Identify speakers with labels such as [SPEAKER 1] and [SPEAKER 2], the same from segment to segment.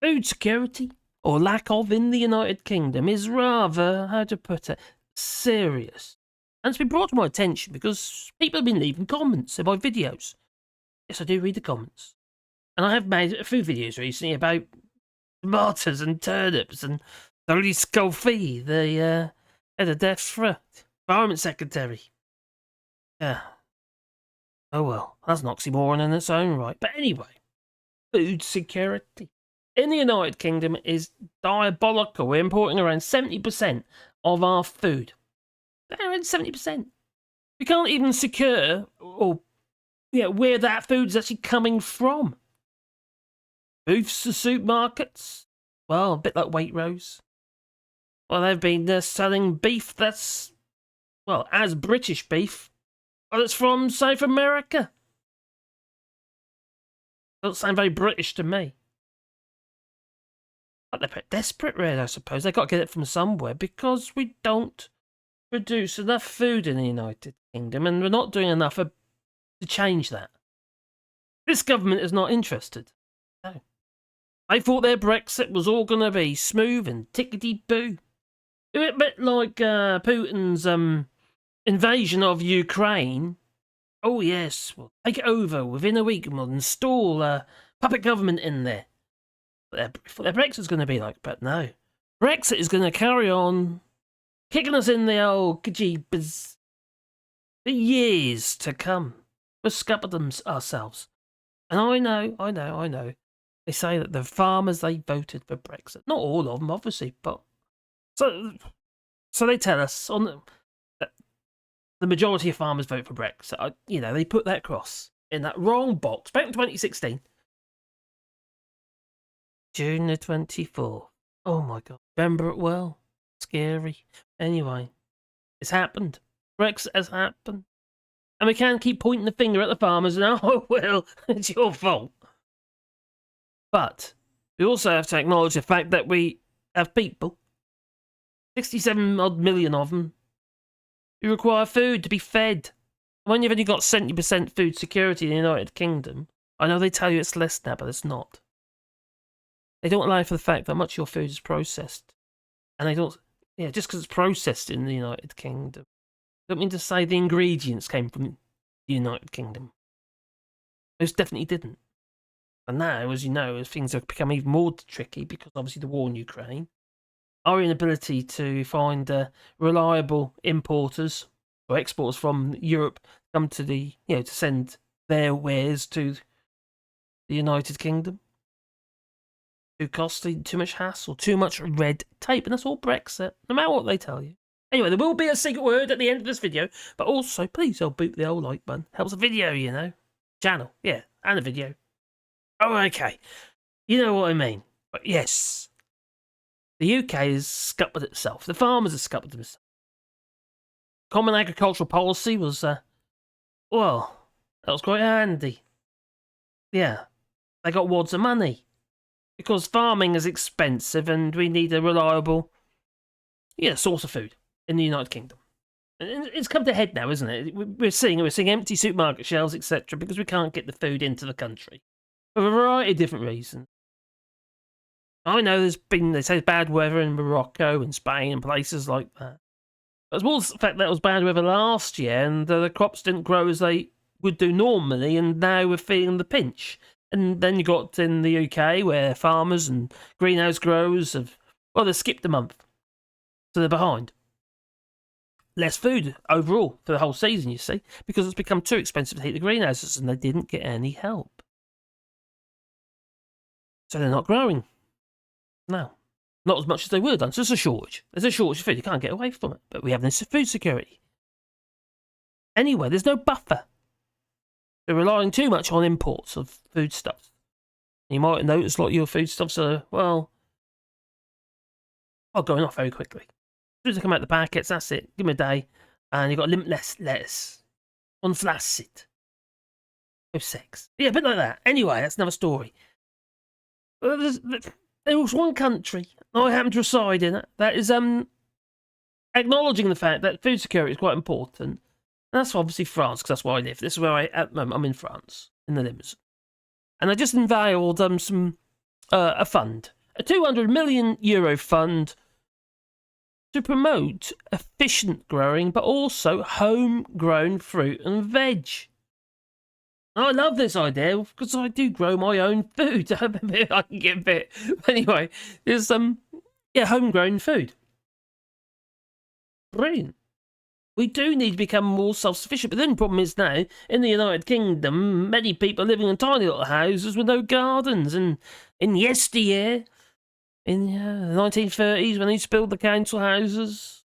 [SPEAKER 1] Food security, or lack of, in the United Kingdom is rather, how to put it, serious. And it's been brought to my attention because people have been leaving comments in my videos. Yes, I do read the comments. And I have made a few videos recently about tomatoes and turnips and Tony Scolfi, the head of Defcon, Environment Secretary. Yeah. Oh well, that's an oxymoron in its own right. But anyway, food security in the United Kingdom is diabolical. We're importing around 70% of our food. Around 70%. We can't even secure or where that food's actually coming from. Booths to supermarkets, well, a bit like Waitrose. Well, they've been selling beef that's, well, as British beef, but it's from South America. Doesn't sound very British to me. But they're a bit desperate, really, I suppose. They've got to get it from somewhere because we don't produce enough food in the United Kingdom and we're not doing enough to change that. This government is not interested. No. They thought their Brexit was all going to be smooth and tickety-boo. A bit like Putin's invasion of Ukraine. Oh yes, we'll take it over within a week and we'll install a puppet government in there. But their Brexit's going to be like, but no. Brexit is going to carry on kicking us in the old kajeebas for years to come. We're scuppered ourselves. And I know. They say that the farmers, they voted for Brexit. Not all of them, obviously, but so they tell us that the majority of farmers vote for Brexit. They put that cross in that wrong box back in 2016. June the 24th. Oh my God. Remember it well. Scary. Anyway, it's happened. Brexit has happened. And we can't keep pointing the finger at the farmers and, oh, well, it's your fault. But we also have to acknowledge the fact that we have people, 67 odd million of them, who require food to be fed. When you've only got 70% food security in the United Kingdom, I know they tell you it's less now, but it's not. They don't allow for the fact that much of your food is processed. And they don't, just because it's processed in the United Kingdom, I don't mean to say the ingredients came from the United Kingdom. Most definitely didn't. And now, as you know, as things have become even more tricky because obviously the war in Ukraine, our inability to find reliable importers or exporters from Europe come to the, to send their wares to the United Kingdom. Too costly, too much hassle, too much red tape, and that's all Brexit, no matter what they tell you. Anyway, there will be a secret word at the end of this video, but also, please, boot the old like button. Helps the video, Channel, and the video. Oh, okay. You know what I mean. But yes, the UK has scuppered itself. The farmers have scuppered themselves. Common agricultural policy was, that was quite handy. Yeah, they got wads of money. Because farming is expensive and we need a reliable, source of food in the United Kingdom. And it's come to head now, isn't it? We're seeing empty supermarket shelves, etc., because we can't get the food into the country. For a variety of different reasons. I know they say bad weather in Morocco and Spain and places like that. But as well as the fact that it was bad weather last year and the crops didn't grow as they would do normally, and now we're feeling the pinch. And then you got in the UK where farmers and greenhouse growers they skipped a month. So they're behind. Less food overall for the whole season, you see, because it's become too expensive to heat the greenhouses and they didn't get any help. So they're not growing. No. Not as much as they would have done. So there's a shortage. There's a shortage of food. You can't get away from it. But we have this food security. Anyway, there's no buffer. They're relying too much on imports of foodstuffs. You might notice a lot of your foodstuffs are, going off very quickly. As soon as they come out the packets, that's it. Give them a day. And you've got limitless lettuce. Unflaccid. No sex. Yeah, a bit like that. Anyway, that's another story. There was one country I happen to reside in that is acknowledging the fact that food security is quite important. And that's obviously France, because that's where I live. This is where at the moment I'm in France, in the Limousin. And I just unveiled some a fund, a €200 million fund to promote efficient growing, but also homegrown fruit and veg. I love this idea because I do grow my own food. I can get a bit. Anyway, there's homegrown food. Brilliant. We do need to become more self-sufficient, but then the problem is now, in the United Kingdom, many people are living in tiny little houses with no gardens, and in yesteryear, in the 1930s, when they used to build the council houses,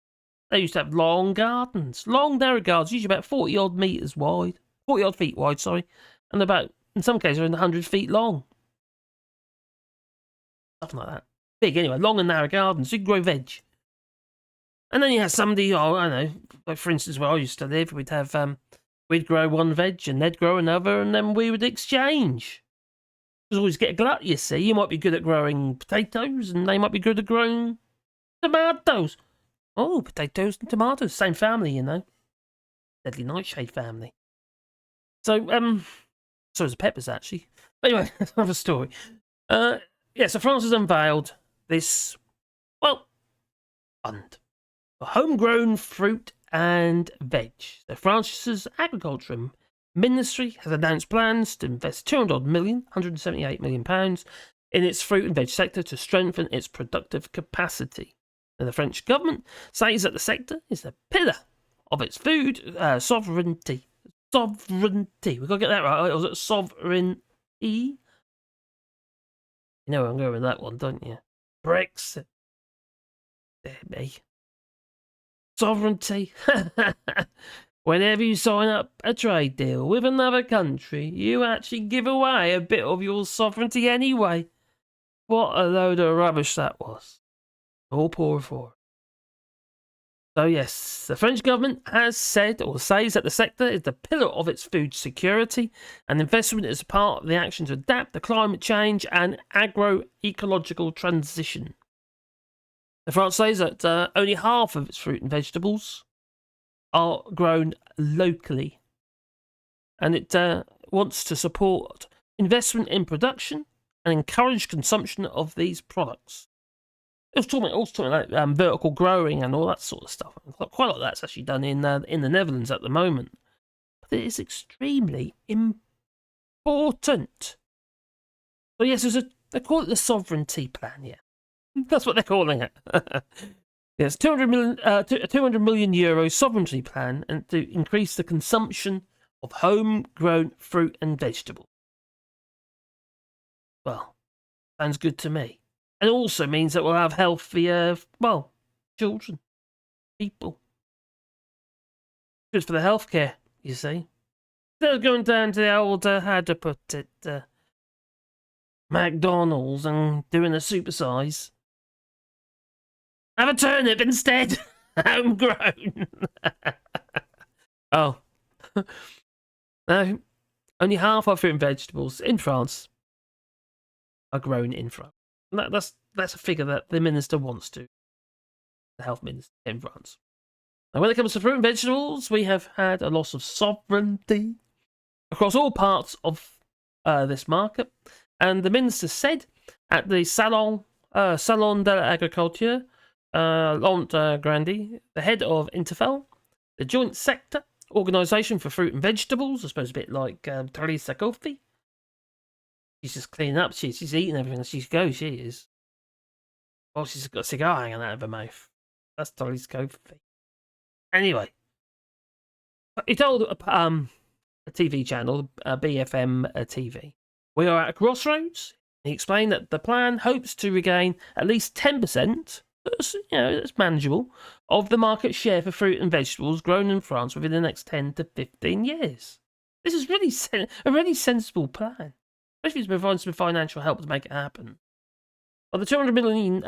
[SPEAKER 1] they used to have long gardens, long narrow gardens, usually about 40-odd metres wide, 40-odd feet wide, sorry, and about, in some cases, around 100 feet long. Something like that. Big, anyway, long and narrow gardens, so you can grow veg. And then you have somebody, I don't know, like for instance, where I used to live, we'd grow one veg and they'd grow another, and then we would exchange. There's always get a glut, you see. You might be good at growing potatoes, and they might be good at growing tomatoes. Oh, potatoes and tomatoes, same family, you know. Deadly nightshade family. So is the peppers, actually. But anyway, that's another story. So France has unveiled this, fund for homegrown fruit and veg. So France's agriculture ministry has announced plans to invest £178 million in its fruit and veg sector to strengthen its productive capacity. And the French government says that the sector is a pillar of its food sovereignty. Sovereignty. We've got to get that right. Or was it sovereignty? You know where I'm going with that one, don't you? Brexit. There me. Sovereignty. Whenever you sign up a trade deal with another country, you actually give away a bit of your sovereignty anyway. What a load of rubbish that was. All poor for it. So yes, the French government has said, or says, that the sector is the pillar of its food security, and investment is part of the action to adapt to climate change and agroecological transition. France says that only half of its fruit and vegetables are grown locally, and it wants to support investment in production and encourage consumption of these products. It was also talking about vertical growing and all that sort of stuff. Quite a lot of that's actually done in the Netherlands at the moment, but it is extremely important. So yes, they call it the sovereignty plan. Yeah. That's what they're calling it. Yes, €200 million sovereignty plan, and to increase the consumption of homegrown fruit and vegetables. Well, sounds good to me. And it also means that we'll have healthier, children, people. Good for the healthcare, you see. Instead of going down to the old, how to put it, McDonald's and doing a supersize. Have a turnip instead. Homegrown. Oh. No. Only half our fruit and vegetables in France are grown in France. That's a figure that the minister wants to. The health minister in France. Now, when it comes to fruit and vegetables, we have had a loss of sovereignty across all parts of this market. And the minister said at the Salon de l'Agriculture, Grandi, the head of Interfel, the joint sector organisation for fruit and vegetables, I suppose a bit like Teresa Kofi. She's just cleaning up. She's eating everything as she goes. She is. Oh, she's got a cigar hanging out of her mouth. That's Teresa Kofi. Anyway, he told a TV channel, BFM TV, we are at a crossroads. He explained that the plan hopes to regain at least 10%. That's manageable, of the market share for fruit and vegetables grown in France within the next 10 to 15 years. This is really a really sensible plan, especially to provide some financial help to make it happen. Well, the €200 million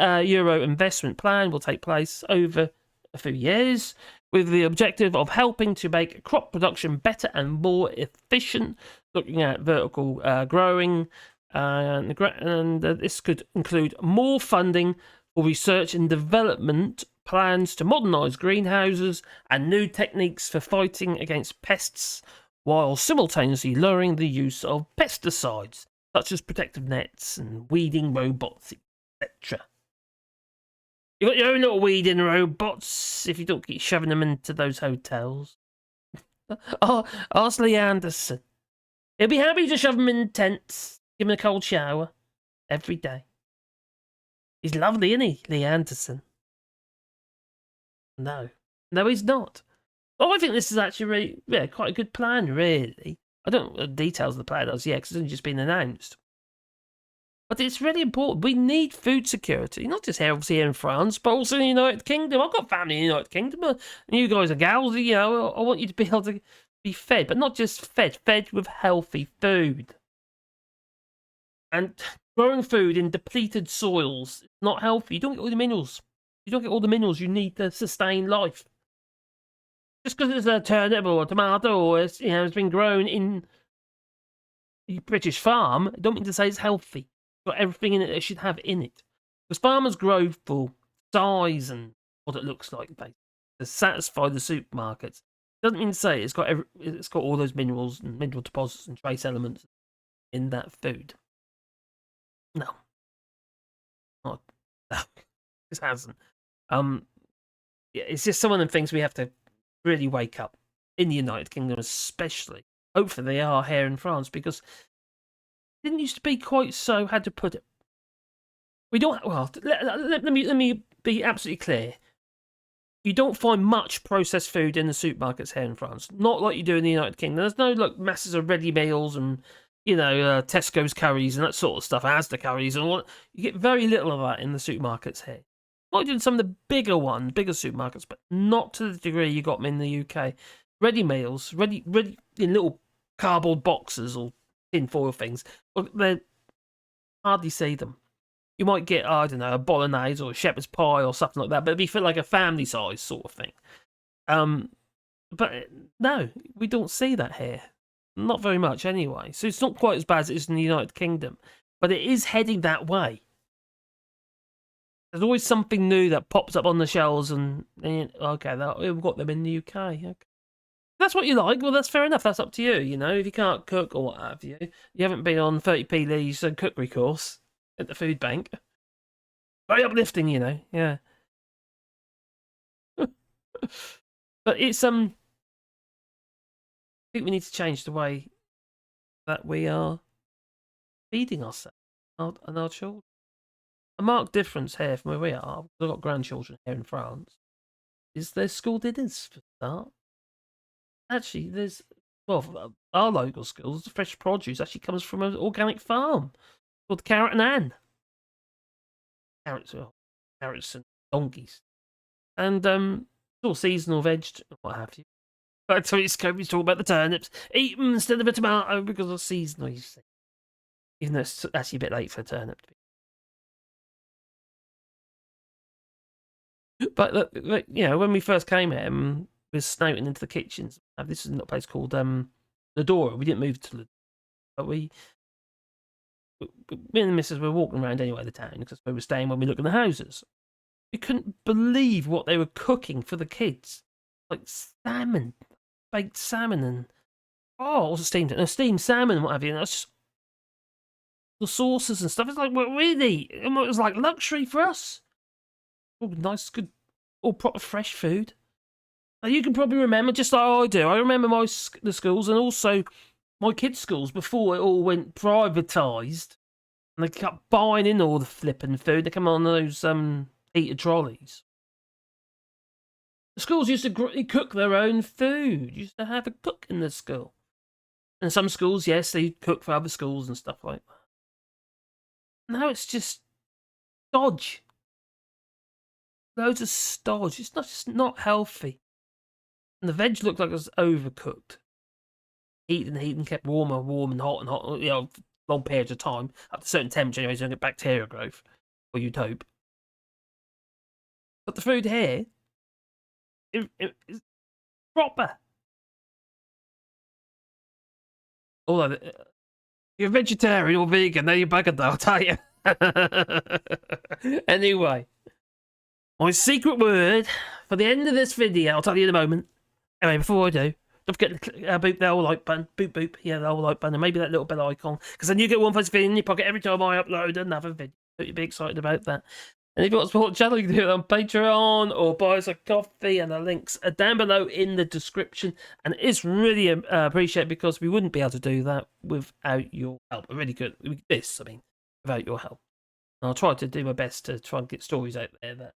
[SPEAKER 1] investment plan will take place over a few years, with the objective of helping to make crop production better and more efficient, looking at vertical growing, and this could include more funding for research and development, plans to modernise greenhouses, and new techniques for fighting against pests, while simultaneously lowering the use of pesticides. such as protective nets and weeding robots, etc. You got your own little weeding robots if you don't keep shoving them into those hotels. Oh, ask Lee Anderson. He'll be happy to shove them in tents, give him a cold shower every day. He's lovely, isn't he, Lee Anderson? No, he's not. Oh, I think this is actually really, quite a good plan, really. I don't know the details of the plan as yet, because it's only just been announced. But it's really important. We need food security, not just here, obviously here in France, but also in the United Kingdom. I've got family in the United Kingdom, and you guys are gals, you know, I want you to be able to be fed, but not just fed with healthy food. And growing food in depleted soils is not healthy. You don't get all the minerals. You don't get all the minerals you need to sustain life. Just because it's a turnip or a tomato or it's been grown in a British farm, I don't mean to say it's healthy. It's got everything in it that it should have in it. Because farmers grow for size and what it looks like, basically, to satisfy the supermarkets. Doesn't mean to say it's got all those minerals and mineral deposits and trace elements in that food. No, no, it hasn't. Yeah, it's just some of the things we have to really wake up in the United Kingdom, especially. Hopefully, they are here in France because it didn't used to be quite so. How to put it? We don't. Well, let me be absolutely clear. You don't find much processed food in the supermarkets here in France. Not like you do in the United Kingdom. There's no masses of ready meals and Tesco's curries and that sort of stuff, Asda curries and all. You get very little of that in the supermarkets here. Might do in some of the bigger supermarkets, but not to the degree you got them in the UK. Ready meals, ready in little cardboard boxes or tin foil things. They hardly see them. You might get, I don't know, a bolognese or a shepherd's pie or something like that, but it'd be for like a family size sort of thing. But no, we don't see that here. Not very much anyway. So it's not quite as bad as it is in the United Kingdom, but it is heading that way. There's always something new that pops up on the shelves, and okay, we've got them in the UK. Okay. That's what you like. Well, that's fair enough. That's up to you. If you can't cook or what have you, you haven't been on 30p Lee's cookery course at the food bank. Very uplifting, yeah. But it's I think we need to change the way that we are feeding ourselves and our children. A marked difference here from where we are, because I've got grandchildren here in France, is there's school dinners for start. Actually, our local schools, the fresh produce actually comes from an organic farm called Carrot and Ann. Carrots and donkeys. And all seasonal veg, what have you. But so it's Kobe's talking about the turnips. Eat them instead of a tomato because of seasonal, you see. Even though it's actually a bit late for a turnip. But when we first came here, we were snouting into the kitchens. This is a place called Ladora. We didn't move to Ladora, but me and the missus were walking around anyway the town because we were staying when we looked at the houses. We couldn't believe what they were cooking for the kids, like salmon, baked salmon, and also steamed salmon and what have you. And that's just the sauces and stuff. It's like, well, really, it was like luxury for us. Oh, nice, good, all proper fresh food. Now, you can probably remember, just like I do. I remember the schools and also my kids' schools before it all went privatised, and they kept buying in all the flipping food. They come on those heated trolleys. The schools used to cook their own food. Used to have a cook in the school. And some schools, yes, they cook for other schools and stuff like that. Now it's just dodge. Loads of stodge. It's just not healthy. And the veg looked like it was overcooked. Heated and kept warm and hot, long periods of time. Up to a certain temperature, anyway, so you don't get bacterial growth. Or you'd hope. But the food here is proper. Although, you're vegetarian or vegan, now you're buggered though, I'll tell you. Anyway. My secret word for the end of this video, I'll tell you in a moment. Anyway, before I do, Don't forget to boop the whole like button. Boop, boop. Yeah, the whole like button. And maybe that little bell icon. Because then you get one video in your pocket every time I upload another video. So you'll be excited about that. And if you want to support the channel, you can do it on Patreon or buy us a coffee. And the links are down below in the description. And it's really appreciated because we wouldn't be able to do that without your help. Really good. Without your help. And I'll try to do my best to try and get stories out there that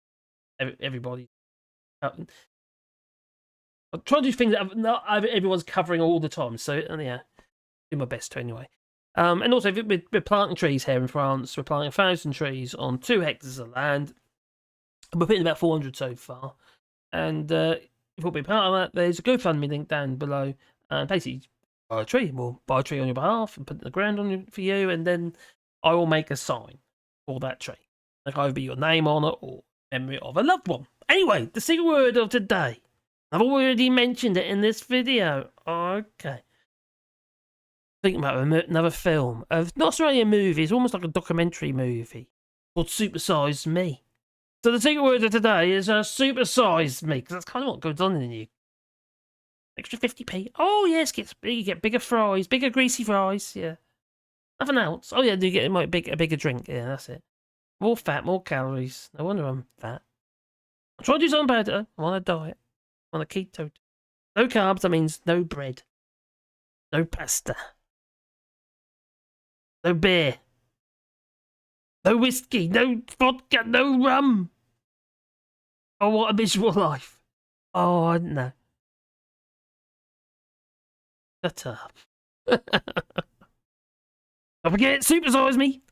[SPEAKER 1] everybody. I'll try to do things that not everyone's covering all the time. So yeah, do my best to anyway. And also, we're planting trees here in France. We're planting 1,000 trees on 2 hectares of land. We're putting about 400 so far. And if you want to be part of that, there's a GoFundMe link down below. And basically, buy a tree. We'll buy a tree on your behalf and put it in the ground for you. And then I will make a sign for that tree. Like either be your name on it or memory of a loved one. Anyway, the secret word of today. I've already mentioned it in this video. Okay. Thinking about another film. Not really a movie, it's almost like a documentary movie called Supersize Me. So the secret word of today is supersize me, because that's kind of what goes on in you. Extra 50p. Oh yes, you get bigger fries, bigger greasy fries, yeah. Nothing else. Oh yeah, you get a bigger drink, yeah, that's it. More fat, more calories. No wonder I'm fat. I'm trying to do something about it. I'm on a diet. I'm on a keto. No carbs, that means no bread. No pasta. No beer. No whiskey. No vodka. No rum. Oh, what a miserable life. Oh, I don't know. Shut up. Don't forget, supersize me.